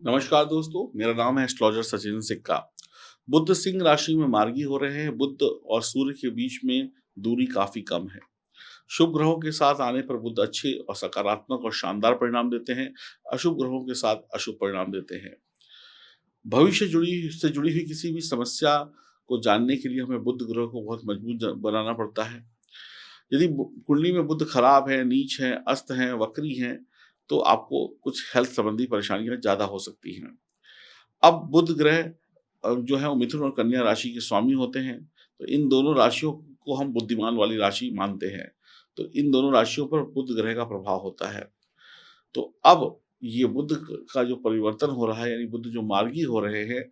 नमस्कार दोस्तों, मेरा नाम है एस्ट्रोलॉजर सचिन सिक्का। बुध सिंह राशि में मार्गी हो रहे हैं। बुध और सूर्य के बीच में दूरी काफी कम है। शुभ ग्रहों के साथ आने पर बुध अच्छे और सकारात्मक और शानदार परिणाम देते हैं। अशुभ ग्रहों के साथ अशुभ परिणाम देते हैं। भविष्य जुड़ी से जुड़ी हुई किसी भी समस्या को जानने के लिए हमें बुध ग्रह को बहुत मजबूत बनाना पड़ता है। यदि कुंडली में बुध खराब है, नीच है, अस्त है, वक्री है, तो आपको कुछ हेल्थ संबंधी परेशानियां ज्यादा हो सकती हैं। अब बुध ग्रह जो है वो मिथुन और कन्या राशि के स्वामी होते हैं, तो इन दोनों राशियों को हम बुद्धिमान वाली राशि मानते हैं। तो इन दोनों राशियों पर बुध ग्रह का प्रभाव होता है। तो अब ये बुध का जो परिवर्तन हो रहा है, यानी बुध जो मार्गी हो रहे हैं,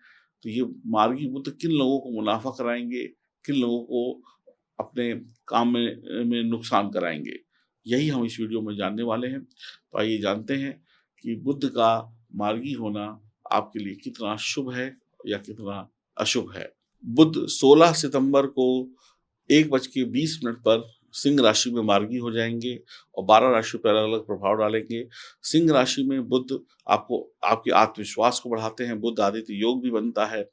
तो ये मार्गी बुध किन लोगों को मुनाफ़ा कराएँगे, किन लोगों को अपने काम में नुकसान कराएँगे, यही हम इस वीडियो में जानने वाले हैं। तो आइए जानते हैं कि बुध का मार्गी होना आपके लिए कितना शुभ है या कितना अशुभ है। बुध 16 सितंबर को 1:20 पर सिंह राशि में मार्गी हो जाएँगे और 12 राशियों पर अलग-अलग प्रभाव डालेंगे। सिंह राशि में बुध आपको आपके आत्मविश्वास को बढ़ाते हैं। बुध आदित्य योग भी बनता है।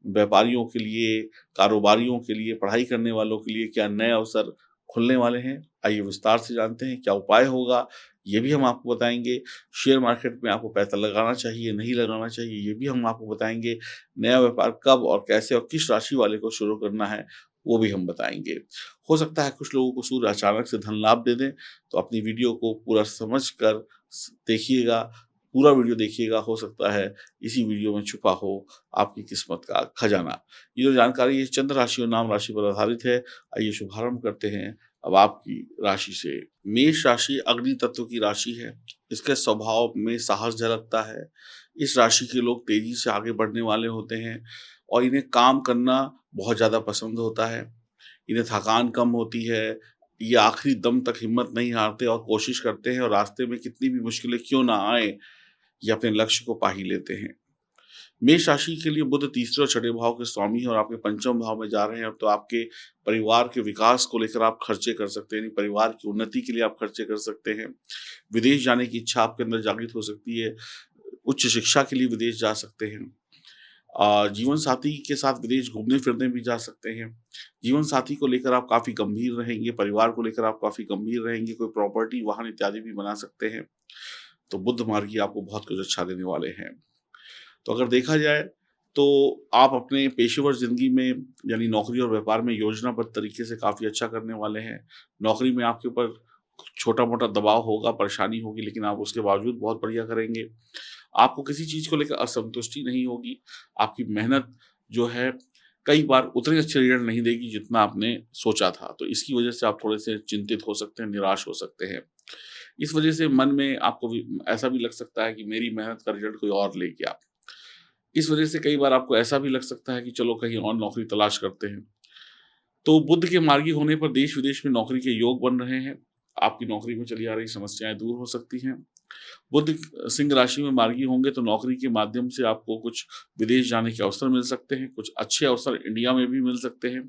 व्यापारियों के लिए, कारोबारियों के लिए, पढ़ाई करने वालों के लिए क्या नए अवसर खुलने वाले हैं। आइए विस्तार से जानते हैं क्या उपाय होगा, ये भी हम आपको बताएँगे। शेयर मार्केट में आपको पैसा लगाना चाहिए, नहीं लगाना चाहिए, ये भी हम आपको बताएँगे। नया व्यापार कब और कैसे और किस राशि वाले को शुरू करना है, वो भी हम बताएँगे। हो सकता है कुछ लोगों को सूर्य अचानक से धन लाभ दे दें, तो अपनी वीडियो को पूरा समझ कर देखिएगा, पूरा वीडियो देखिएगा। हो सकता है इसी वीडियो में छुपा हो आपकी किस्मत का खजाना। ये जो जानकारी है चंद्र राशि और नाम राशि पर आधारित है। आइए शुभारंभ करते हैं अब आपकी राशि से। मेष राशि अग्नि तत्व की राशि है। इसके स्वभाव में साहस झलकता है। इस राशि के लोग तेजी से आगे बढ़ने वाले होते हैं और इन्हें काम करना बहुत ज़्यादा पसंद होता है। इन्हें थकान कम होती है। ये आखिरी दम तक हिम्मत नहीं हारते और कोशिश करते हैं और रास्ते में कितनी भी मुश्किलें क्यों ना आए, ये अपने लक्ष्य को पा ही लेते हैं। मेष राशि के लिए बुध तीसरे और छठे भाव के स्वामी हैं और आपके पंचम भाव में जा रहे हैं। अब तो आपके परिवार के विकास को लेकर आप खर्चे कर सकते हैं, यानी परिवार की उन्नति के लिए आप खर्चे कर सकते हैं। विदेश जाने की इच्छा आपके अंदर जागृत हो सकती है। उच्च शिक्षा के लिए विदेश जा सकते हैं। जीवन साथी के साथ विदेश घूमने-फिरने भी जा सकते हैं। जीवन साथी को लेकर आप काफ़ी गंभीर रहेंगे, परिवार को लेकर आप काफ़ी गंभीर रहेंगे, कोई प्रॉपर्टी, वाहन इत्यादि भी बना सकते हैं। तो बुध मार्गी आपको बहुत कुछ अच्छा देने वाले हैं। तो अगर देखा जाए तो आप अपने पेशेवर ज़िंदगी में यानी नौकरी और व्यापार में योजनाबद्ध तरीके से काफ़ी अच्छा करने वाले हैं। नौकरी में आपके ऊपर छोटा-मोटा दबाव होगा, परेशानी होगी, लेकिन आप उसके बावजूद बहुत बढ़िया करेंगे। आपको किसी चीज़ को लेकर असंतुष्टि नहीं होगी। आपकी मेहनत जो है कई बार उतने अच्छे रिज़ल्ट नहीं देगी जितना आपने सोचा था। तो इसकी वज़ह से आप थोड़े-से चिंतित हो सकते हैं, निराश हो सकते हैं। इस वज़ह से मन में आपको भी ऐसा भी लग सकता है कि मेरी मेहनत का रिज़ल्ट कोई और ले गया। इस वजह से कई बार आपको ऐसा भी लग सकता है कि चलो कहीं और नौकरी तलाश करते हैं। तो बुध के मार्गी होने पर देश-विदेश में नौकरी के योग बन रहे हैं। आपकी नौकरी में चली आ रही समस्याएँ दूर हो सकती हैं। बुध सिंह राशि में मार्गी होंगे तो नौकरी के माध्यम से आपको कुछ विदेश जाने के अवसर मिल सकते हैं, कुछ अच्छे अवसर इंडिया में भी मिल सकते हैं।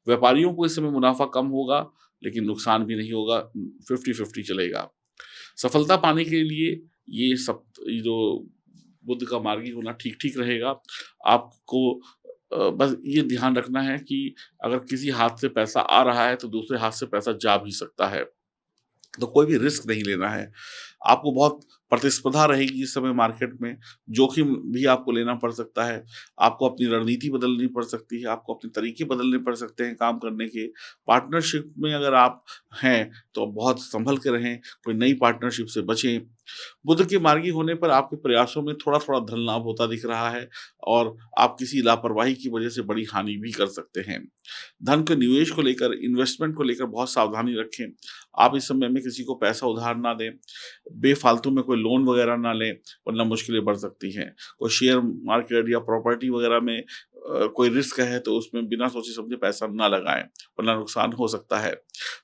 व्यापारियों को इस समय मुनाफ़ा कम होगा, लेकिन नुकसान भी नहीं होगा, 50-50 चलेगा। सफलता पाने के लिए ये जो बुध का मार्गी होना ठीक-ठीक रहेगा। आपको बस ये ध्यान रखना है कि अगर किसी हाथ से पैसा आ रहा है, तो दूसरे हाथ से पैसा जा भी सकता है। तो कोई भी रिस्क नहीं लेना है। आपको बहुत प्रतिस्पर्धा रहेगी इस समय मार्केट में, जोखिम भी आपको लेना पड़ सकता है। आपको अपनी रणनीति बदलनी पड़ सकती है, आपको अपने तरीके बदलने पड़ सकते हैं काम करने के। पार्टनरशिप में अगर आप हैं, तो बहुत सँभल के रहें, कोई नई पार्टनरशिप से बचें। बुध के मार्गी होने पर आपके प्रयासों में थोड़ा-थोड़ा धन लाभ होता दिख रहा है और आप किसी लापरवाही की वजह से बड़ी हानि भी कर सकते हैं। धन के निवेश को लेकर, इन्वेस्टमेंट को लेकर बहुत सावधानी रखें। आप इस समय में किसी को पैसा उधार ना दें, बेफ़ालतू में कोई लोन वगैरह ना लें, वरना मुश्किलें बढ़ सकती हैं। कोई शेयर मार्केट या प्रॉपर्टी वगैरह में कोई रिस्क है तो उसमें बिना सोचे-समझे पैसा ना लगाएँ, वरना नुकसान हो सकता है।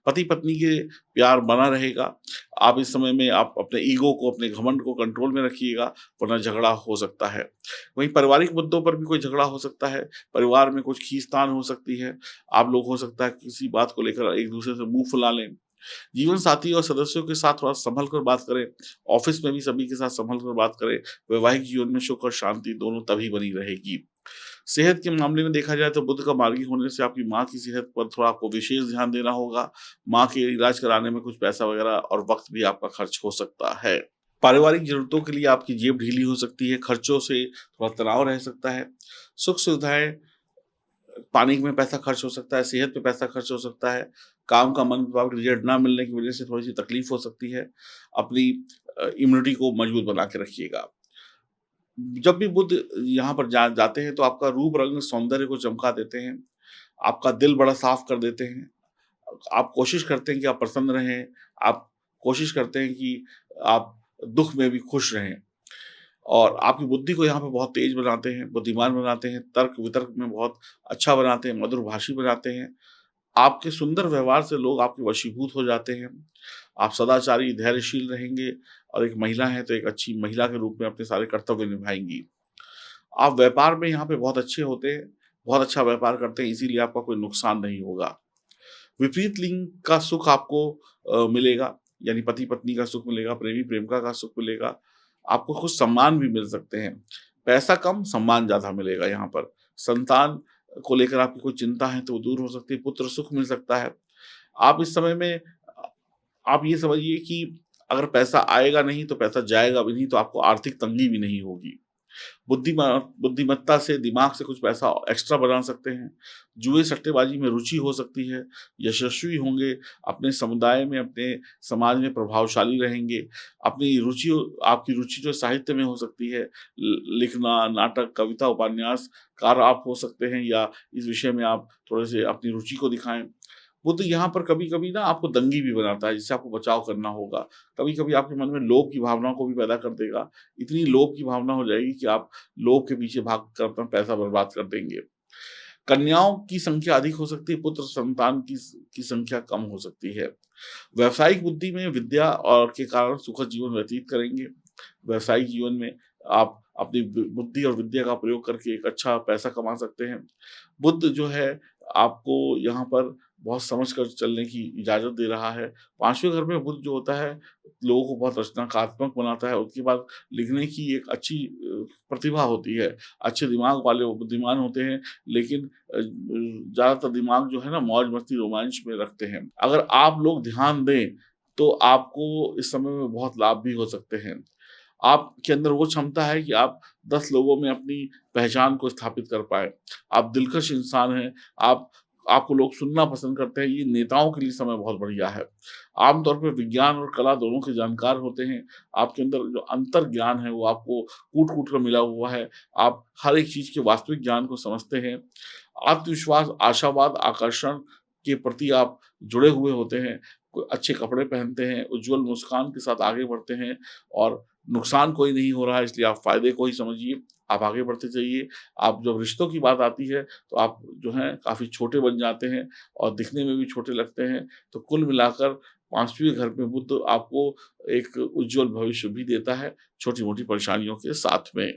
पति-पत्नी के प्यार बना रहेगा। आप इस समय में आप अपने ईगो को, अपने घमंड को कंट्रोल में रखिएगा, वरना झगड़ा हो सकता है। वहीं पारिवारिक मुद्दों पर भी कोई झगड़ा हो सकता है, परिवार में कुछ खींचतान हो सकती है। आप लोग हो सकता है किसी बात को लेकर एक-दूसरे से मुँह फुला लें। जीवन साथी और सदस्यों के साथ थोड़ा संभल कर बात करें, ऑफ़िस में भी सभी के साथ संभल कर बात करें, वैवाहिक जीवन में सुख और शांति दोनों तभी बनी रहेगी। सेहत के मामले में देखा जाए तो बुध का मार्गी होने से आपकी माँ की सेहत पर थोड़ा आपको विशेष ध्यान देना होगा। माँ के इलाज कराने में कुछ पैसा वगैरह और वक़्त भी आपका खर्च हो सकता है। पारिवारिक ज़रूरतों के लिए आपकी जेब ढीली हो सकती है, खर्चों से थोड़ा तनाव रह सकता है। सुख-सुविधाएँ, पानी में पैसा खर्च हो सकता है, सेहत पे पैसा खर्च हो सकता है, काम का मन मुताबिक रिज़ल्ट ना मिलने की वज़ह से थोड़ी-सी तकलीफ़ हो सकती है। अपनी इम्यूनिटी को मजबूत बना के रखिएगा। जब भी बुध यहाँ पर जाते हैं तो आपका रूप रंग सौंदर्य को चमका देते हैं, आपका दिल बड़ा साफ कर देते हैं। आप कोशिश करते हैं कि आप प्रसन्न रहें, आप कोशिश करते हैं कि आप दुःख में भी खुश रहें और आपकी बुद्धि को यहाँ पे बहुत तेज़ बनाते हैं, बुद्धिमान बनाते हैं, तर्क-वितर्क में बहुत अच्छा बनाते हैं, मधुरभाषी बनाते हैं। आपके सुंदर व्यवहार से लोग आपके वशीभूत हो जाते हैं। आप सदाचारी, धैर्यशील रहेंगे और एक महिला हैं तो एक अच्छी महिला के रूप में अपने सारे कर्तव्य निभाएँगी। आप व्यापार में यहाँ पे बहुत अच्छे होते हैं, बहुत अच्छा व्यापार करते हैं इसीलिए आपका कोई नुकसान नहीं होगा। विपरीत लिंग का सुख आपको मिलेगा, यानी पति-पत्नी का सुख मिलेगा, प्रेमी-प्रेमिका का सुख मिलेगा। आपको कुछ सम्मान भी मिल सकते हैं। पैसा कम, सम्मान ज़्यादा मिलेगा यहाँ पर। संतान को लेकर आपकी कोई चिंता है तो वो दूर हो सकती है, पुत्र सुख मिल सकता है। आप इस समय में आप ये समझिए कि अगर पैसा आएगा नहीं तो पैसा जाएगा भी नहीं, तो आपको आर्थिक तंगी भी नहीं होगी। बुद्धिमत्ता से, दिमाग से कुछ पैसा एक्स्ट्रा बना सकते हैं। जुए सट्टेबाजी में रुचि हो सकती है, यशस्वी होंगे, अपने समुदाय में, अपने समाज में प्रभावशाली रहेंगे। अपनी रुचि आपकी रुचि जो साहित्य में हो सकती है, लिखना, नाटक, कविता, उपन्यासकार आप हो सकते हैं या इस विषय में आप थोड़े-से अपनी रुचि को दिखाएँ। बुध यहाँ पर कभी-कभी ना आपको दंगी भी बनाता है, जिससे आपको बचाव करना होगा। कभी-कभी आपके मन में लोभ की भावना को भी पैदा कर देगा। इतनी लोभ की भावना हो जाएगी कि आप लोभ के पीछे भाग कर अपना पैसा बर्बाद कर देंगे। कन्याओं की संख्या अधिक हो सकती है, पुत्र संतान की संख्या कम हो सकती है। व्यावसायिक बुद्धि में विद्या और के कारण सुखद जीवन व्यतीत करेंगे। व्यावसायिक जीवन में आप अपनी बुद्धि और विद्या का प्रयोग करके एक अच्छा पैसा कमा सकते हैं। बुध जो है आपको यहाँ पर बहुत समझ कर चलने की इजाज़त दे रहा है। 5वें घर में बुध जो होता है, लोगों को बहुत रचनात्मक बनाता है। उसके बाद लिखने की एक अच्छी प्रतिभा होती है। अच्छे दिमाग वाले वो बुद्धिमान होते हैं, लेकिन ज़्यादातर दिमाग जो है ना मौज-मस्ती, रोमांच में रखते हैं। अगर आप लोग ध्यान दें, तो आपको इस समय में बहुत लाभ भी हो सकते हैं। आपके अंदर वो क्षमता है कि आप 10 लोगों में अपनी पहचान को स्थापित कर पाएँ। आप दिलकश इंसान हैं, आप आपको लोग सुनना पसंद करते हैं, ये नेताओं के लिए समय बहुत बढ़िया है। आम तौर पे विज्ञान और कला दोनों के जानकार होते हैं। आपके अंदर जो अंतर्ज्ञान है, वो आपको कूट-कूट कर मिला हुआ है। आप हर एक चीज़ के वास्तविक ज्ञान को समझते हैं। आत्मविश्वास, आशावाद, आकर्षण के प्रति आप जुड़े हुए होते हैं। अच्छे कपड़े पहनते हैं, उज्ज्वल मुस्कान के साथ आगे बढ़ते हैं और नुकसान कोई नहीं हो रहा है इसलिए आप फ़ायदे को ही समझिए, आप आगे बढ़ते जाइए। आप जब रिश्तों की बात आती है तो आप जो हैं काफ़ी छोटे बन जाते हैं और दिखने में भी छोटे लगते हैं। तो कुल मिलाकर 5वें घर में बुध आपको एक उज्ज्वल भविष्य भी देता है, छोटी-मोटी परेशानियों के साथ में।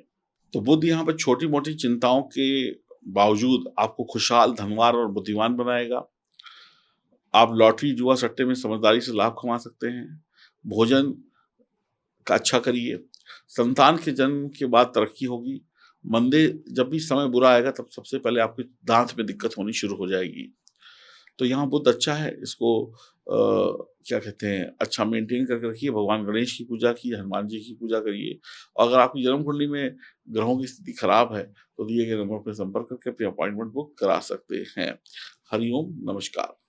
तो बुध यहाँ पर छोटी-मोटी चिंताओं के बावजूद आपको खुशहाल, धनवान और बुद्धिमान बनाएगा। आप लॉटरी, जुआ, सट्टे में समझदारी से लाभ कमा सकते हैं। भोजन का अच्छा करिए। संतान के जन्म के बाद तरक्की होगी। मंदे जब भी समय बुरा आएगा तब सबसे पहले आपके दाँत में दिक्कत होनी शुरू हो जाएगी। तो यहाँ बुध अच्छा है, इसको क्या कहते हैं, अच्छा मेंटेन करके रखिए। भगवान गणेश की पूजा कीजिए, हनुमान जी की पूजा करिए और अगर आपकी जन्म कुंडली में ग्रहों की स्थिति खराब है, तो दिए गए नंबर पे संपर्क करके अपनी अपॉइंटमेंट बुक करा सकते हैं। हरि ओम, नमस्कार।